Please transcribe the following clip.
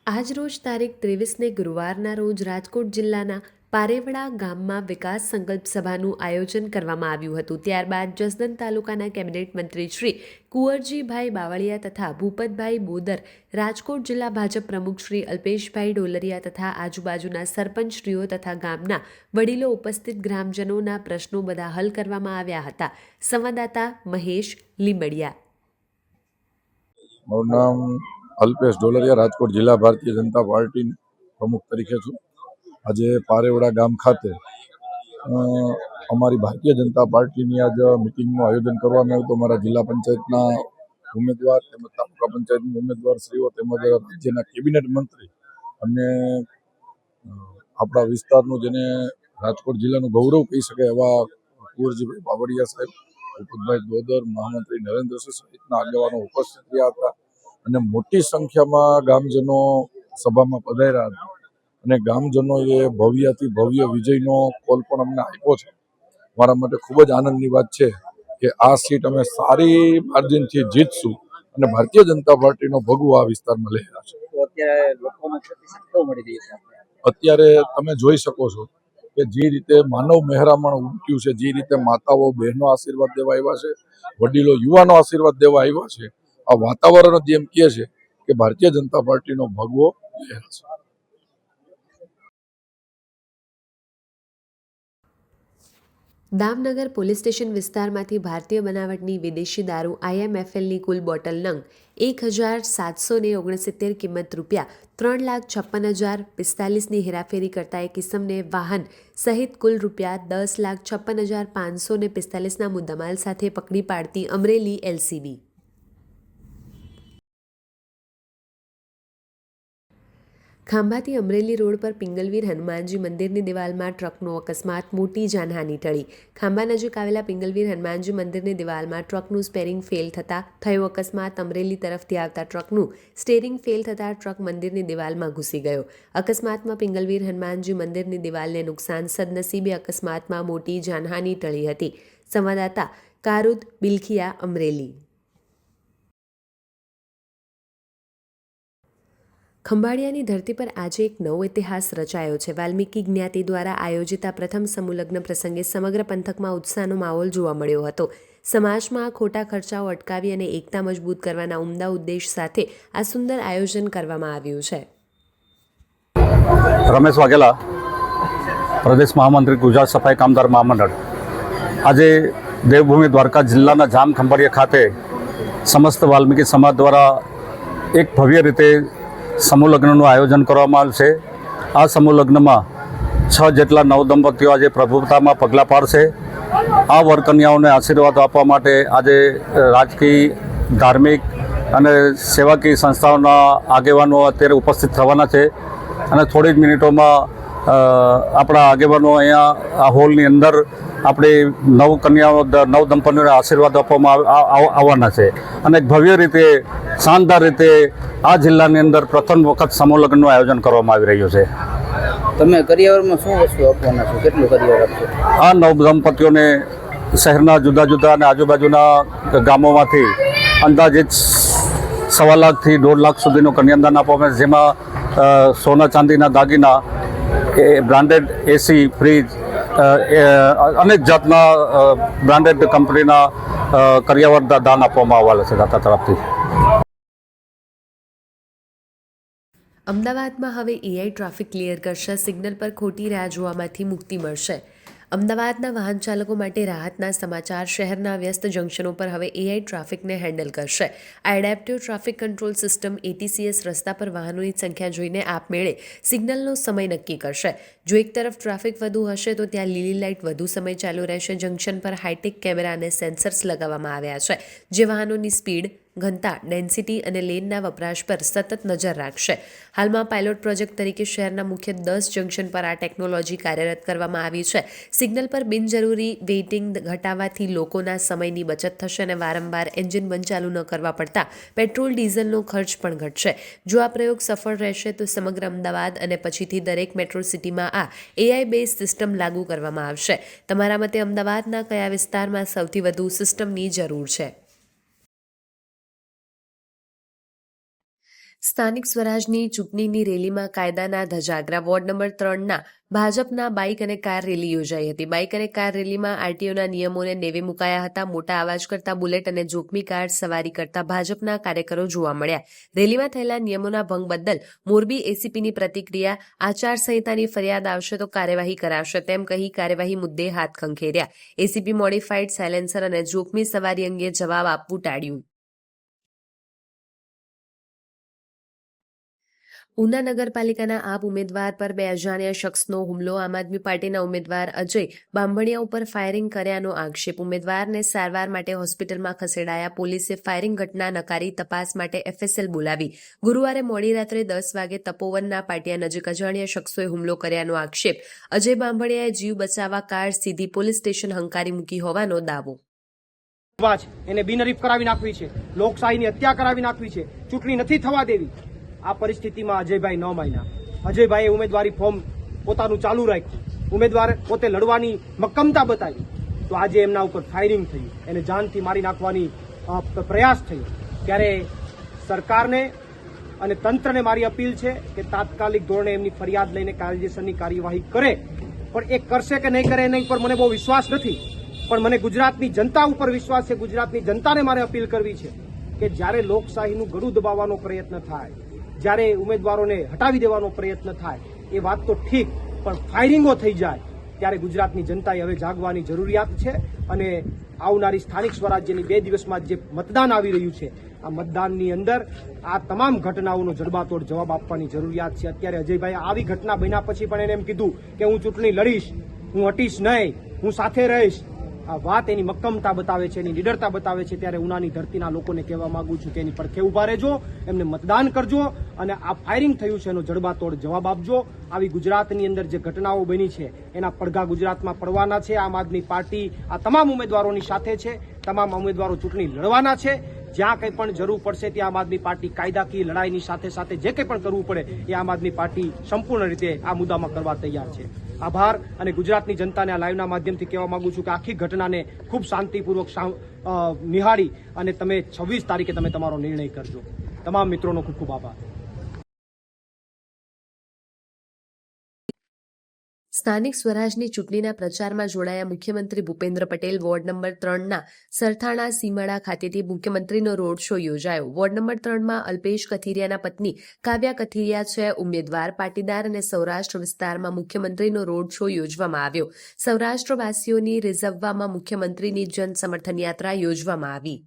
આજ રોજ તારીખ 23ને ગુરુવારના રોજ રાજકોટ જિલ્લાના પારેવડા ગામમાં વિકાસ સંકલ્પ સભાનું આયોજન કરવામાં આવ્યું હતું। ત્યારબાદ જસદણ તાલુકાના કેબિનેટ મંત્રી શ્રી કુંવરજીભાઈ બાવળિયા તથા ભૂપતભાઈ બોદર, રાજકોટ જિલ્લા ભાજપ પ્રમુખ શ્રી અલ્પેશભાઈ ડોલરિયા તથા આજુબાજુના સરપંચશ્રીઓ તથા ગામના વડીલો ઉપસ્થિત ગ્રામજનોના પ્રશ્નો બધા હલ કરવામાં આવ્યા હતા। સંવાદદાતા મહેશ લીંબડિયા। મારું નામ અલ્પેશ ડોલરિયા, રાજકોટ જિલ્લા ભારતીય જનતા પાર્ટી પ્રમુખ તરીકે છું। આજે પારેવડા ગામ ખાતે અમારી ભારતીય જનતા પાર્ટીની આજ મિટિંગનું આયોજન કરવામાં આવ્યું હતું। અમારા જિલ્લા પંચાયતના ઉમેદવાર તેમજ તાલુકા પંચાયતના ઉમેદવારશ્રીઓ તેમજ રાજ્યના કેબિનેટ મંત્રી અને આપણા વિસ્તારનું જેને રાજકોટ જિલ્લાનું ગૌરવ કહી શકાય એવા કુંવરજીભાઈ બાવળિયા સાહેબ, ભૂપતભાઈ બોદર, મહામંત્રી નરેન્દ્રસિંહ સહિતના આગેવાનો ઉપસ્થિત રહ્યા હતા અને મોટી સંખ્યામાં ગામજનો સભામાં પધાર્યા હતા અને ગામજનોએ ભવ્યથી ભવ્ય વિજયનો કોલ પણ અમને આપ્યો છે। મારા માટે ખૂબ જ આનંદની વાત છે કે આ સીટ અમે સારી માર્જિનથી જીતશું અને ભારતીય જનતા પાર્ટીનો ભગવો આ વિસ્તારમાં લઈ રહ્યા છે। અત્યારે તમે જોઈ શકો છો કે જે રીતે માનવ મહેરામણ ઉમટ્યું છે, જે રીતે માતાઓ બહેનો આશીર્વાદ દેવા આવ્યા છે, વડીલો યુવાનો આશીર્વાદ દેવા આવ્યા છે, આ વાતાવરણ જ એમ કહે છે કે ભારતીય જનતા પાર્ટીનો ભગવો લહેર છે। દામનગર પોલીસ સ્ટેશન વિસ્તારમાંથી ભારતીય બનાવટની વિદેશી દારૂ IMFLની કુલ બોટલ નંગ 1769 કિંમત ₹3,56,045ની હેરાફેરી કરતા એક ઇસમને વાહન સહિત કુલ ₹10,56,545ના મુદ્દામાલ સાથે પકડી પાડતી અમરેલી LCB। ખાંભાથી અમરેલી રોડ પર પિંગલવીર હનુમાનજી મંદિરની દિવાલમાં ટ્રકનો અકસ્માત, મોટી જાનહાનિ ટળી। ખાંભા નજીક આવેલા પિંગલવીર હનુમાનજી મંદિરની દિવાલમાં ટ્રકનું સ્ટેરિંગ ફેલ થતાં થયો અકસ્માત। અમરેલી તરફથી આવતા ટ્રકનું સ્ટેરિંગ ફેલ થતાં ટ્રક મંદિરની દિવાલમાં ઘૂસી ગયો। અકસ્માતમાં પિંગલવીર હનુમાનજી મંદિરની દિવાલને નુકસાન, સદનસીબે અકસ્માતમાં મોટી જાનહાનિ ટળી હતી। સંવાદદાતા કારુદ બિલખિયા, અમરેલી। ખંભાળિયાની ધરતી પર આજે એક નવો ઇતિહાસ રચાયો છે। વાલ્મીકી જ્ઞાતિ દ્વારા આયોજિત આ પ્રથમ સમૂહલગ્ન પ્રસંગે સમગ્ર પંથકમાં ઉત્સાહનો માહોલ જોવા મળ્યો હતો। સમાજમાં ખોટા ખર્ચાઓ અટકાવી અને એકતા મજબૂત કરવાના ઉમદા ઉદ્દેશ સાથે આ સુંદર આયોજન કરવામાં આવ્યું છે। રમેશ વાઘેલા, પ્રદેશ મહામંત્રી, ગુજરાત સફાઈ કામદાર મહામંડળ। આજે દેવભૂમિ દ્વારકા જિલ્લાના જામ ખંભાળિયા ખાતે સમસ્ત વાલ્મીકી સમાજ દ્વારા એક ભવ્ય રીતે સમૂહ લગ્નનું આયોજન કરવામાં આવ્યું છે। આ સમૂહ લગ્નમાં 6 જેટલા નવદંપતીઓ આજે પ્રભુતામાં પગલાં પાડશે। આ વરકન્યાઓને આશીર્વાદ આપવા માટે આજે રાજકીય, ધાર્મિક અને સેવાકીય સંસ્થાઓના આગેવાનો અત્યારે ઉપસ્થિત થવાના છે અને થોડી જ મિનિટોમાં આપણા આગેવાનો અહીંયા આ હોલની અંદર આપણી નવ દંપતીઓને આશીર્વાદ આપવામાં આવવાના છે અને ભવ્ય રીતે, શાનદાર રીતે આ જિલ્લાની અંદર પ્રથમ વખત સમૂહ લગ્નનું આયોજન કરવામાં આવી રહ્યું છે। તમે કરિયાવરમાં શું વસ્તુ આપવાના છો? કેટલું કરિયાવર આપશો? આ નવ દંપતીઓને શહેરના જુદા જુદા અને આજુબાજુના ગામોમાંથી અંદાજિત 1.25 લાખથી 1.5 લાખ સુધીનું કન્યાદાન આપવામાં આવે છે, જેમાં સોના ચાંદીના દાગીના, બ્રાન્ડેડ AC, ફ્રીજ, અનેક જાતના બ્રાન્ડેડ કંપનીના કરિયાવર દાન આપવામાં આવેલા છે દાતા તરફથી। અમદાવાદમાં હવે AI ટ્રાફિક ક્લિયર કરશે। સિગ્નલ પર ખોટી રાહ જોવામાંથી મુક્તિ મળશે। અમદાવાદના વાહન ચાલકો માટે રાહતના સમાચાર। શહેરના વ્યસ્ત જંકશનો પર હવે AI ટ્રાફિકને હેન્ડલ કરશે। આ adaptive traffic control system ATCS રસ્તા પર વાહનોની સંખ્યા જોઈને આપમેળે સિગ્નલનો સમય નક્કી કરશે। જો એક તરફ ટ્રાફિક વધુ હશે તો ત્યાં લીલી લાઇટ વધુ સમય ચાલુ રહેશે। જંકશન પર હાઈટેક કેમેરા અને સેન્સર્સ લગાવવામાં આવ્યા છે, જે વાહનોની સ્પીડ, ઘનતા, ડેન્સિટી અને લેનના વપરાશ પર સતત નજર રાખશે। હાલમાં પાયલોટ પ્રોજેક્ટ તરીકે શહેરના મુખ્ય 10 જંકશન પર આ ટેકનોલોજી કાર્યરત કરવામાં આવી છે। સિગ્નલ પર બિનજરૂરી વેઇટિંગ ઘટાડવાથી લોકોના સમયની બચત થશે અને વારંવાર એન્જિન બંધ ચાલુ ન કરવા પડતા પેટ્રોલ ડીઝલનો ખર્ચ પણ ઘટશે। જો આ પ્રયોગ સફળ રહેશે તો સમગ્ર અમદાવાદ અને પછીથી દરેક મેટ્રો સિટીમાં આ AI બેઝ સિસ્ટમ લાગુ કરવામાં આવશે। તમારા મતે અમદાવાદના કયા વિસ્તારમાં સૌથી વધુ સિસ્ટમની જરૂર છે? સ્થાનિક સ્વરાજની ચૂંટણીની રેલીમાં કાયદાના ધજાગરા વોર્ડ નંબર 3ના ભાજપના બાઇક અને કાર રેલી યોજાઈ હતી. બાઇક અને કાર રેલીમાં આરટીઓના નિયમોને નેવે મુકાયા હતા. મોટા અવાજ કરતા બુલેટ અને જોખમી કાર સવારી કરતા ભાજપના કાર્યકરો જોવા મળ્યા. રેલીમાં થયેલા નિયમોના ભંગ બદલ મોરબી એસીપીની પ્રતિક્રિયા, આચારસંહિતાની ફરિયાદ આવશે તો કાર્યવાહી કરાશે તેમ કહી કાર્યવાહી મુદ્દે હાથ ખંખેર્યા. એસીપી મોડિફાઈડ સાયલેન્સર અને જોખમી સવારી અંગે જવાબ આપવું ટાળ્યું. ઉના નગરપાલિકાના આપ ઉમેદવાર પર 2 અજાણ્યા શખ્સનો હુમલો. આમ આદમી પાર્ટીના ઉમેદવાર અજય બાંભણિયા ઉપર ફાયરિંગ કર્યાનો આક્ષેપ. ઉમેદવારને સારવાર માટે હોસ્પિટલમાં ખસેડાયા. પોલીસે ફાયરિંગ ઘટના નકારી તપાસ માટે એફએસએલ બોલાવી. ગુરુવારે મોડી રાત્રે 10 વાગે તપોવનના પાટિયા નજીક અજાણ્યા શખ્સોએ હુમલો કર્યાનો આક્ષેપ. અજય બાંભણિયાએ જીવ બચાવવા કાર સીધી પોલીસ સ્ટેશન હંકારી મૂકી હોવાનો દાવો. એને બિનહરીફ કરાવી નાખવી છે, લોકશાહીની હત્યા કરાવી નાખવી છે, ચૂંટણી નથી થવા દેવી. આ પરિસ્થિતિમાં અજયભાઈ ન માન્યા. અજયભાઈએ ઉમેદવારી ફોર્મ પોતાનું ચાલુ રાખ્યું. ઉમેદવાર પોતે લડવાની મક્કમતા બતાવી તો આજે એમના ઉપર ફાયરિંગ થયું, એને જાનથી મારી નાખવાની પ્રયાસ થયો. ત્યારે સરકારને અને તંત્રને મારી અપીલ છે કે તાત્કાલિક ધોરણે એમની ફરિયાદ લઈને કાયદેસરની કાર્યવાહી કરે. પણ એ કરશે કે નહીં કરે એના ઉપર મને બહુ વિશ્વાસ નથી, પણ મને ગુજરાતની જનતા ઉપર વિશ્વાસ છે. ગુજરાતની જનતાને મારે અપીલ કરવી છે કે જ્યારે લોકશાહીનું ગળું દબાવવાનો પ્રયત્ન થાય, જ્યારે ઉમેદવારોને હટાવી દેવાનો પ્રયત્ન થાય, એ વાત તો ઠીક, પણ ફાયરિંગો થઈ જાય ત્યારે ગુજરાતની જનતાએ હવે જાગવાની જરૂરિયાત છે. અને આવનારી સ્થાનિક સ્વરાજ્યની 2 દિવસમાં જે મતદાન આવી રહ્યું છે, આ મતદાનની અંદર આ તમામ ઘટનાઓનો જડબાતોડ જવાબ આપવાની જરૂરિયાત છે. અત્યારે અજયભાઈ આવી ઘટના બન્યા પછી પણ એને એમ કીધું કે હું ચૂંટણી લડીશ, હું હટીશ નહીં, હું સાથે રહીશ. આ વાત એની મક્કમતા બતાવે છે, એની નીડરતા બતાવે છે. ત્યારે ઉનાની ધરતીના લોકોને કહેવા માંગુ છું કે એની પડખે ઉભા રહેજો, એમને મતદાન કરજો અને આ ફાયરિંગ થયું છે એનો જડબાતોડ જવાબ આપજો. આવી ગુજરાતની અંદર જે ઘટનાઓ બની છે એના પડઘા ગુજરાતમાં પડવાના છે. આમ આદમી પાર્ટી આ તમામ ઉમેદવારોની સાથે છે. તમામ ઉમેદવારો ચૂંટણી લડવાના છે. જ્યાં કંઈ પણ જરૂર પડશે ત્યાં આમ આદમી પાર્ટી કાયદાકીય લડાઈની સાથે સાથે જે કંઈ પણ કરવું પડે એ આમ આદમી પાર્ટી સંપૂર્ણ રીતે આ મુદ્દામાં કરવા તૈયાર છે. આભાર. અને ગુજરાતની જનતાને આ લાઈવના માધ્યમથી કહેવા માંગુ છું કે આખી ઘટનાને ખૂબ શાંતિપૂર્વક નિહાળી અને તમે 26 તારીખે તમે તમારો નિર્ણય કરજો. તમામ મિત્રોનો ખૂબ ખૂબ આભાર. સ્થાનિક સ્વરાજની ચૂંટણીના પ્રચારમાં જોડાયા મુખ્યમંત્રી ભૂપેન્દ્ર પટેલ. વોર્ડ નંબર 3ના સરથાણા સીમાડા ખાતેથી મુખ્યમંત્રીનો રોડ શો યોજાયો. વોર્ડ નંબર 3માં અલ્પેશ કથિરિયાના પત્ની કાવ્યા કથિરિયા છે ઉમેદવાર. પાટીદાર અને સૌરાષ્ટ્ર વિસ્તારમાં મુખ્યમંત્રીનો રોડ શો યોજવામાં આવ્યો. સૌરાષ્ટ્રવાસીઓની રીઝવવામાં મુખ્યમંત્રીની જન સમર્થન યાત્રા યોજવામાં આવી.